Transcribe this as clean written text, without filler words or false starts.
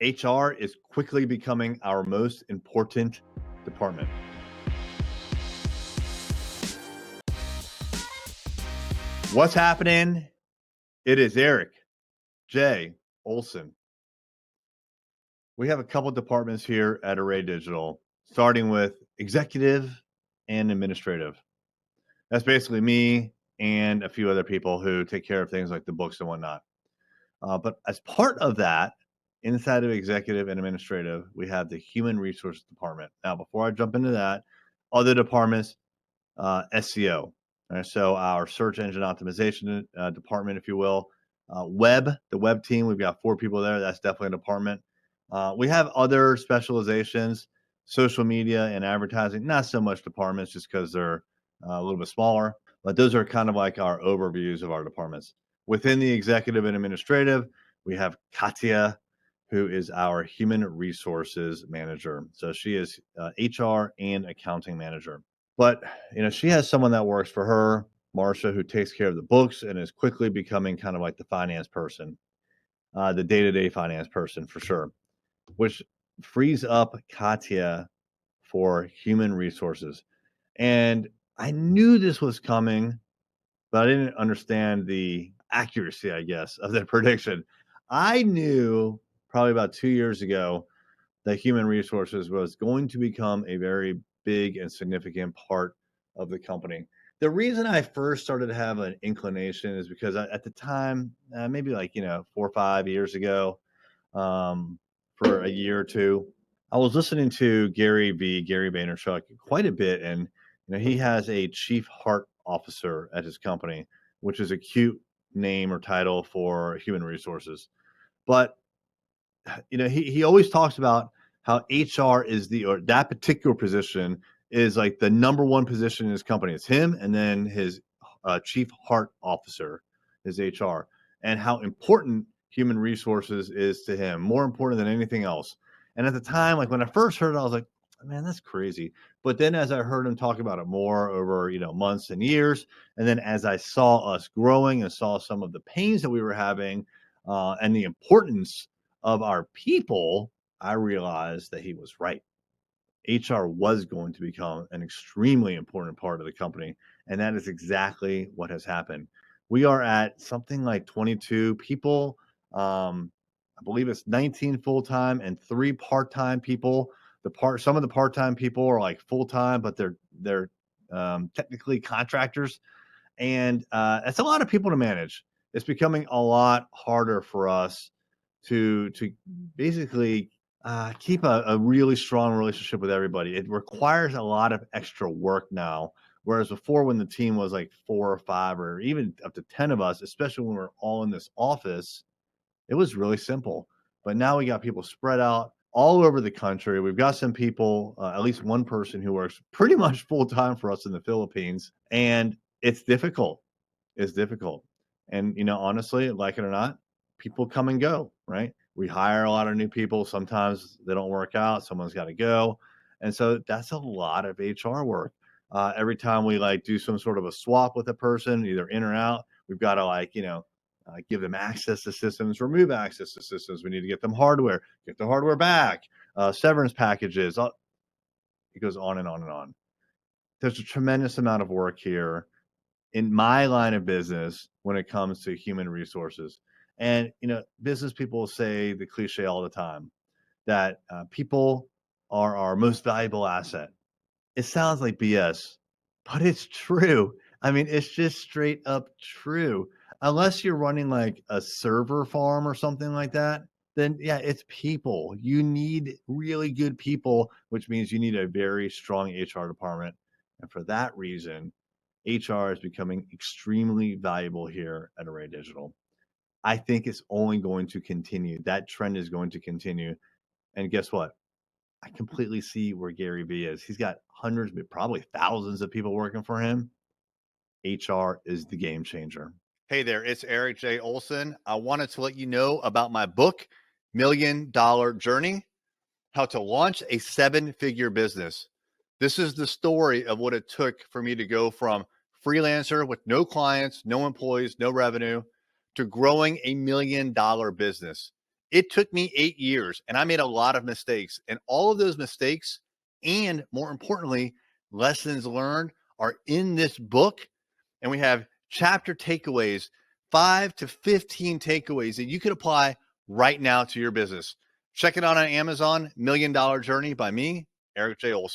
HR is quickly becoming our most important department. What's happening? It is Erik J. Olson. We have a couple departments here at Array Digital, starting with executive and administrative. That's basically me and a few other people who take care of things like the books and whatnot. But as part of that, inside of executive and administrative, we have the human resources department. Now, before I jump into that, other departments, SEO. So our search engine optimization department, if you will. The web team, we've got 4 people there. That's definitely a department. We have other specializations, social media and advertising, not so much departments just because they're a little bit smaller, but those are kind of like our overviews of our departments. Within the executive and administrative, we have Katya, who is our human resources manager. So she is HR and accounting manager. But she has someone that works for her, Marsha, who takes care of the books and is quickly becoming kind of like the finance person, the day-to-day finance person for sure, which frees up Katya for human resources. And I knew this was coming, but I didn't understand the accuracy, I guess, of the prediction. I knew probably about 2 years ago that human resources was going to become a very big and significant part of the company. The reason I first started to have an inclination is because at the time, maybe like 4 or 5 years ago, for a year or two, I was listening to Gary Vaynerchuk, quite a bit, and he has a chief heart officer at his company, which is a cute name or title for human resources. But he always talks about how HR is that particular position is like the number one position in his company. It's him, and then his chief heart officer is HR, and how important human resources is to him, more important than anything else. And at the time, like when I first heard it, I was like, man, that's crazy. But then as I heard him talk about it more over, months and years, and then as I saw us growing and saw some of the pains that we were having and the importance of our people, I realized that he was right. HR was going to become an extremely important part of the company. And that is exactly what has happened. We are at something like 22 people. I believe it's 19 full-time and 3 part-time people. Some of the part-time people are like full-time, but they're technically contractors. And that's a lot of people to manage. It's becoming a lot harder for us to basically keep a really strong relationship with everybody. It requires a lot of extra work now. Whereas before, when the team was like 4 or 5 or even up to 10 of us, especially when we're all in this office, it was really simple. But now we got people spread out all over the country. We've got some people, at least one person who works pretty much full time for us in the Philippines, and it's difficult. It's difficult. And, honestly, like it or not, people come and go, right? We hire a lot of new people. Sometimes they don't work out. Someone's got to go. And so that's a lot of HR work. Every time we do some sort of a swap with a person, either in or out, we've got to give them access to systems, remove access to systems. We need to get them hardware, get the hardware back, severance packages. It goes on and on and on. There's a tremendous amount of work here in my line of business when it comes to human resources. And, business people say the cliche all the time that people are our most valuable asset. It sounds like BS, but it's true. I mean, it's just straight up true. Unless you're running like a server farm or something like that, then yeah, it's people. You need really good people, which means you need a very strong HR department. And for that reason, HR is becoming extremely valuable here at Array Digital. I think it's only going to continue. That trend is going to continue. And guess what? I completely see where Gary Vee is. He's got hundreds, but probably thousands of people working for him. HR is the game changer. Hey there, it's Erik J. Olson. I wanted to let you know about my book, $1 Million Journey, How to Launch a 7-Figure Business. This is the story of what it took for me to go from freelancer with no clients, no employees, no revenue, to growing $1 million business It took me 8 years, and I made a lot of mistakes. And all of those mistakes, and more importantly, lessons learned, are in this book. And we have chapter takeaways, 5 to 15 takeaways that you can apply right now to your business. Check it out on Amazon, $1 Million Journey by me, Erik J. Olson.